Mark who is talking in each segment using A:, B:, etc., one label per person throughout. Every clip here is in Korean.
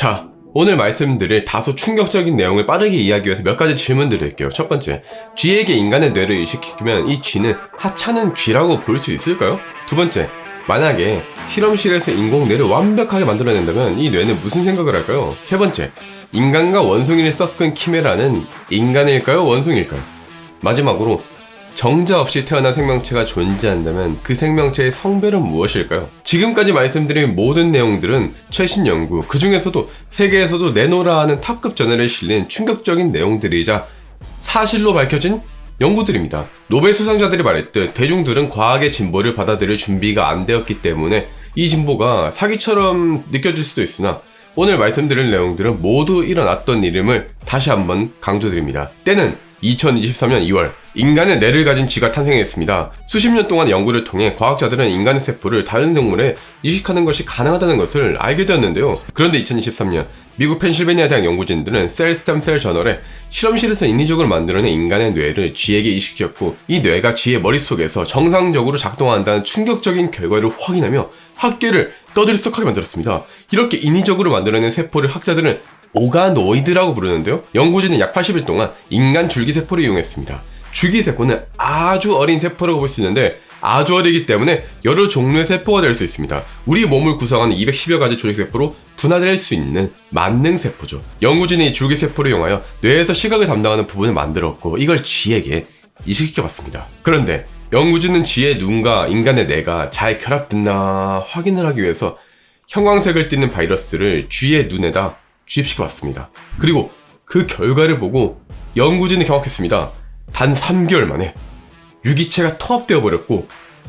A: 자, 오늘 말씀드릴 다소 충격적인 내용을 빠르게 이해하기 위해서 몇 가지 질문 드릴게요. 첫 번째, 쥐에게 인간의 뇌를 이식시키면 이 쥐는 하찮은 쥐라고 볼 수 있을까요? 두 번째, 만약에 실험실에서 인공 뇌를 완벽하게 만들어낸다면 이 뇌는 무슨 생각을 할까요? 세 번째, 인간과 원숭이를 섞은 키메라는 인간일까요? 원숭이일까요? 마지막으로, 정자 없이 태어난 생명체가 존재한다면 그 생명체의 성별은 무엇일까요? 지금까지 말씀드린 모든 내용들은 최신 연구, 그 중에서도 세계에서도 내놓으라 하는 탑급 저널에 실린 충격적인 내용들이자 사실로 밝혀진 연구들입니다. 노벨 수상자들이 말했듯 대중들은 과학의 진보를 받아들일 준비가 안 되었기 때문에 이 진보가 사기처럼 느껴질 수도 있으나 오늘 말씀드릴 내용들은 모두 일어났던 일임을 다시 한번 강조드립니다. 때는 2023년 2월 인간의 뇌를 가진 쥐가 탄생했습니다. 수십 년 동안 연구를 통해 과학자들은 인간의 세포를 다른 동물에 이식하는 것이 가능하다는 것을 알게 되었는데요. 그런데 2023년 미국 펜실베니아 대학 연구진들은 셀 스템셀 저널에 실험실에서 인위적으로 만들어낸 인간의 뇌를 쥐에게 이식시켰고 이 뇌가 쥐의 머릿속에서 정상적으로 작동한다는 충격적인 결과를 확인하며 학계를 떠들썩하게 만들었습니다. 이렇게 인위적으로 만들어낸 세포를 학자들은 오가노이드라고 부르는데요. 연구진은 약 80일 동안 인간 줄기세포를 이용했습니다. 줄기세포는 아주 어린 세포라고 볼 수 있는데 아주 어리기 때문에 여러 종류의 세포가 될 수 있습니다. 우리 몸을 구성하는 210여 가지 조직세포로 분화될 수 있는 만능세포죠. 연구진이 줄기세포를 이용하여 뇌에서 시각을 담당하는 부분을 만들었고 이걸 쥐에게 이식시켜봤습니다. 그런데 연구진은 쥐의 눈과 인간의 뇌가 잘 결합됐나 확인을 하기 위해서 형광색을 띠는 바이러스를 쥐의 눈에다 주입시켜봤습니다. 그리고 그 결과를 보고 연구진이 경악했습니다. 단 3개월 만에 유기체가 통합되어 버렸고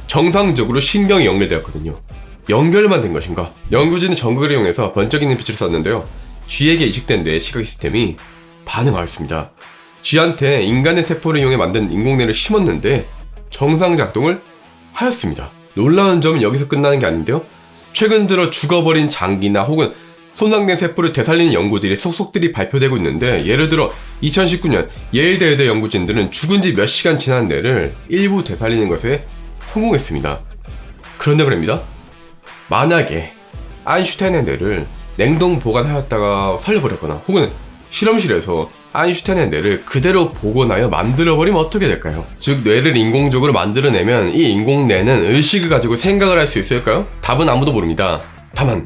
A: 정상적으로 신경이 연결되었거든요. 연결만 된 것인가? 연구진은 전극을 이용해서 번쩍이는 빛을 쐈는데요. 쥐에게 이식된 뇌의 시각 시스템이 반응하였습니다. 쥐한테 인간의 세포를 이용해 만든 인공뇌를 심었는데 정상 작동을 하였습니다. 놀라운 점은 여기서 끝나는 게 아닌데요. 최근 들어 죽어버린 장기나 혹은 손상된 세포를 되살리는 연구들이 속속들이 발표되고 있는데 예를 들어 2019년 예일대 의대 연구진들은 죽은 지 몇 시간 지난 뇌를 일부 되살리는 것에 성공했습니다. 그런데 말입니다. 만약에 아인슈타인의 뇌를 냉동 보관하였다가 살려버렸거나 혹은 실험실에서 아인슈타인의 뇌를 그대로 복원하여 만들어버리면 어떻게 될까요? 즉 뇌를 인공적으로 만들어내면 이 인공뇌는 의식을 가지고 생각을 할 수 있을까요? 답은 아무도 모릅니다. 다만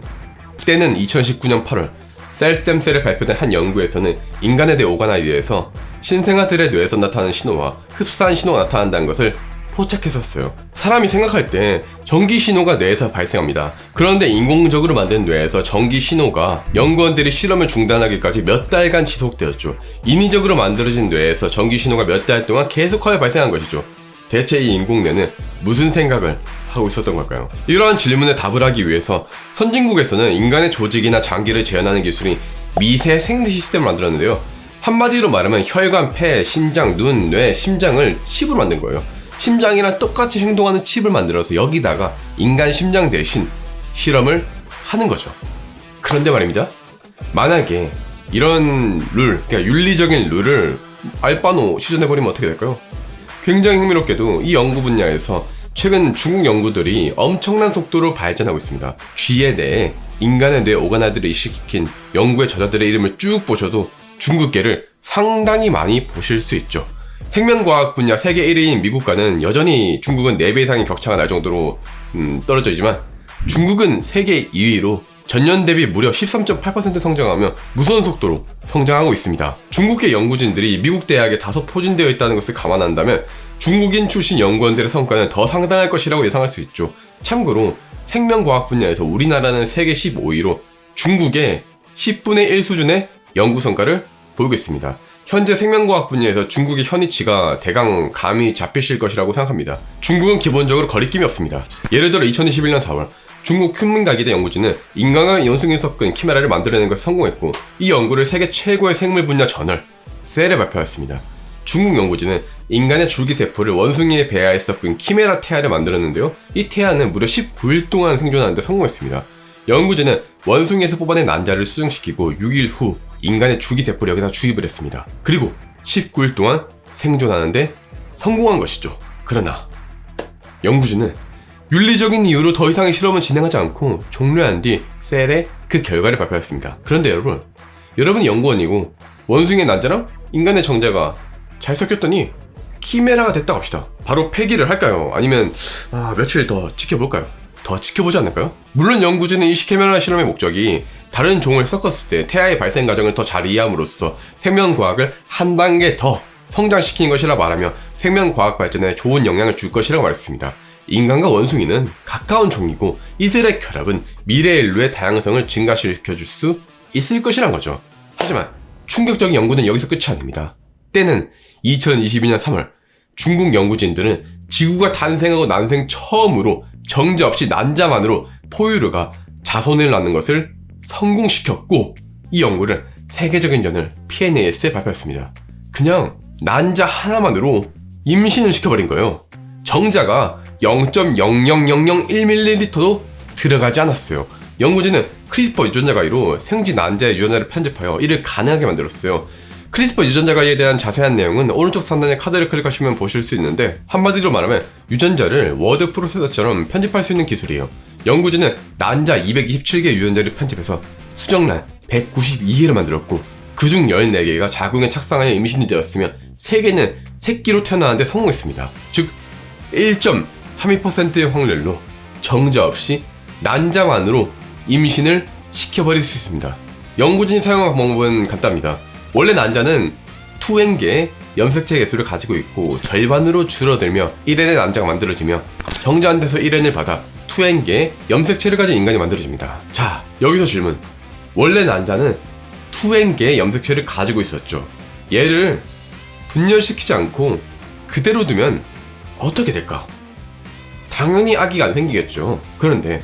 A: 때는 2019년 8월 셀스템셀에 발표된 한 연구에서는 인간의 뇌 오가나이드에서 신생아들의 뇌에서 나타나는 신호와 흡사한 신호가 나타난다는 것을 포착했었어요. 사람이 생각할 때 전기 신호가 뇌에서 발생합니다. 그런데 인공적으로 만든 뇌에서 전기 신호가 연구원들이 실험을 중단하기까지 몇 달간 지속되었죠. 인위적으로 만들어진 뇌에서 전기 신호가 몇 달 동안 계속하여 발생한 것이죠. 대체 이 인공뇌는 무슨 생각을 하고 있었던 걸까요? 이러한 질문에 답을 하기 위해서 선진국에서는 인간의 조직이나 장기를 재현하는 기술인 미세 생리 시스템을 만들었는데요. 한마디로 말하면 혈관, 폐, 신장, 눈, 뇌, 심장을 칩으로 만든 거예요. 심장이랑 똑같이 행동하는 칩을 만들어서 여기다가 인간 심장 대신 실험을 하는 거죠. 그런데 말입니다. 만약에 이런 룰, 그러니까 윤리적인 룰을 알바노 시전해버리면 어떻게 될까요? 굉장히 흥미롭게도 이 연구 분야에서 최근 중국 연구들이 엄청난 속도로 발전하고 있습니다. 쥐의 뇌에 인간의 뇌 오가나이드를 이식시킨 연구의 저자들의 이름을 쭉 보셔도 중국계를 상당히 많이 보실 수 있죠. 생명과학 분야 세계 1위인 미국과는 여전히 중국은 4배 이상의 격차가 날 정도로 떨어져 있지만 중국은 세계 2위로 전년 대비 무려 13.8% 성장하며 무서운 속도로 성장하고 있습니다. 중국계 연구진들이 미국 대학에 다소 포진되어 있다는 것을 감안한다면 중국인 출신 연구원들의 성과는 더 상당할 것이라고 예상할 수 있죠. 참고로 생명과학 분야에서 우리나라는 세계 15위로 중국의 10분의 1 수준의 연구 성과를 보이고 있습니다. 현재 생명과학 분야에서 중국의 현위치가 대강 감이 잡히실 것이라고 생각합니다. 중국은 기본적으로 거리낌이 없습니다. 예를 들어 2021년 4월 중국 쿤민가기대 연구진은 인간과 원숭이를 섞은 키메라를 만들어내는 것에 성공했고 이 연구를 세계 최고의 생물 분야 저널 셀에 발표했습니다. 중국 연구진은 인간의 줄기세포를 원숭이의 배아에 섞은 키메라 태아를 만들었는데요. 이 태아는 무려 19일 동안 생존하는 데 성공했습니다. 연구진은 원숭이에서 뽑아낸 난자를 수정시키고 6일 후 인간의 줄기세포를 여기다 주입을 했습니다. 그리고 19일 동안 생존하는데 성공한 것이죠. 그러나 연구진은 윤리적인 이유로 더 이상의 실험을 진행하지 않고 종료한 뒤 셀에 그 결과를 발표했습니다. 그런데 여러분이 연구원이고 원숭이의 난자랑 인간의 정자가 잘 섞였더니 키메라가 됐다고 합시다. 바로 폐기를 할까요? 아니면 며칠 더 지켜볼까요? 더 지켜보지 않을까요? 물론 연구진은 이 키메라 실험의 목적이 다른 종을 섞었을 때 태아의 발생 과정을 더 잘 이해함으로써 생명과학을 한 단계 더 성장시키는 것이라 말하며 생명과학 발전에 좋은 영향을 줄 것이라고 말했습니다. 인간과 원숭이는 가까운 종이고 이들의 결합은 미래 인류의 다양성을 증가시켜줄 수 있을 것이란 거죠. 하지만 충격적인 연구는 여기서 끝이 아닙니다. 때는 2022년 3월 중국 연구진들은 지구가 탄생하고 난생 처음으로 정자 없이 난자만으로 포유류가 자손을 낳는 것을 성공시켰고, 이 연구를 세계적인 저널 PNAS에 발표했습니다. 그냥 난자 하나만으로 임신을 시켜버린 거예요. 정자가 0.00001ml도 들어가지 않았어요. 연구진은 크리스퍼 유전자 가위로 생쥐 난자의 유전자를 편집하여 이를 가능하게 만들었어요. 크리스퍼 유전자 가위에 대한 자세한 내용은 오른쪽 상단의 카드를 클릭하시면 보실 수 있는데, 한마디로 말하면 유전자를 워드 프로세서처럼 편집할 수 있는 기술이에요. 연구진은 난자 227개 유전자를 편집해서 수정란 192개를 만들었고, 그중 14개가 자궁에 착상하여 임신이 되었으며 3개는 새끼로 태어나는데 성공했습니다. 즉 1.32%의 확률로 정자 없이 난자만으로 임신을 시켜버릴 수 있습니다. 연구진이 사용한 방법은 간단합니다. 원래 난자는 2N개의 염색체 개수를 가지고 있고 절반으로 줄어들며 1N의 난자가 만들어지며 정자한테서 1N을 받아 2N개의 염색체를 가진 인간이 만들어집니다. 자, 여기서 질문. 원래 난자는 2N개의 염색체를 가지고 있었죠. 얘를 분열시키지 않고 그대로 두면 어떻게 될까? 당연히 아기가 안 생기겠죠. 그런데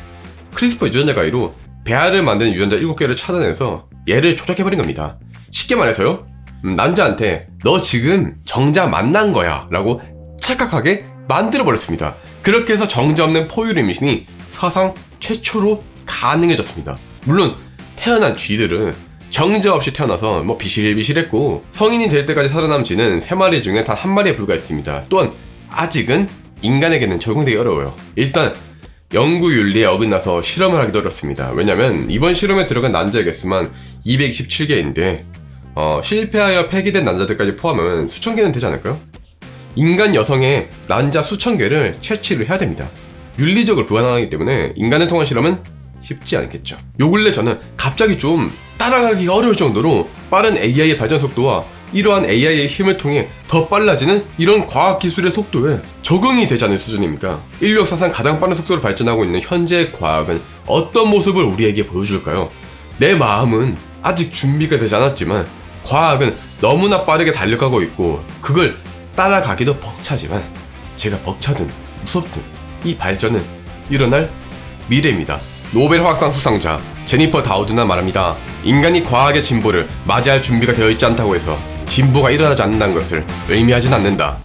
A: 크리스퍼 유전자 가위로 배아를 만드는 유전자 7개를 찾아내서 얘를 조작해버린 겁니다. 쉽게 말해서요, 난자한테 너 지금 정자 만난 거야 라고 착각하게 만들어버렸습니다. 그렇게 해서 정자 없는 포유류 임신이 사상 최초로 가능해졌습니다. 물론 태어난 쥐들은 정자 없이 태어나서 비실비실했고 성인이 될 때까지 살아남은 쥐는 3마리 중에 단 1마리에 불과했습니다. 또한 아직은 인간에게는 적용되기 어려워요. 일단 연구윤리에 어긋나서 실험을 하기도 어렵습니다. 왜냐면 이번 실험에 들어간 난자의 개수만 227개인데 실패하여 폐기된 난자들까지 포함하면 수천 개는 되지 않을까요? 인간 여성의 난자 수천 개를 채취를 해야 됩니다. 윤리적으로 불가능하기 때문에 인간을 통한 실험은 쉽지 않겠죠. 요 근래 저는 갑자기 좀 따라가기가 어려울 정도로 빠른 AI의 발전 속도와 이러한 AI의 힘을 통해 더 빨라지는 이런 과학기술의 속도에 적응이 되지 않을 수준입니까? 인류 사상 가장 빠른 속도로 발전하고 있는 현재의 과학은 어떤 모습을 우리에게 보여줄까요? 내 마음은 아직 준비가 되지 않았지만 과학은 너무나 빠르게 달려가고 있고 그걸 따라가기도 벅차지만 제가 벅차든 무섭든 이 발전은 일어날 미래입니다. 노벨 화학상 수상자 제니퍼 다우드나 말합니다. 인간이 과학의 진보를 맞이할 준비가 되어 있지 않다고 해서 진보가 일어나지 않는다는 것을 의미하진 않는다.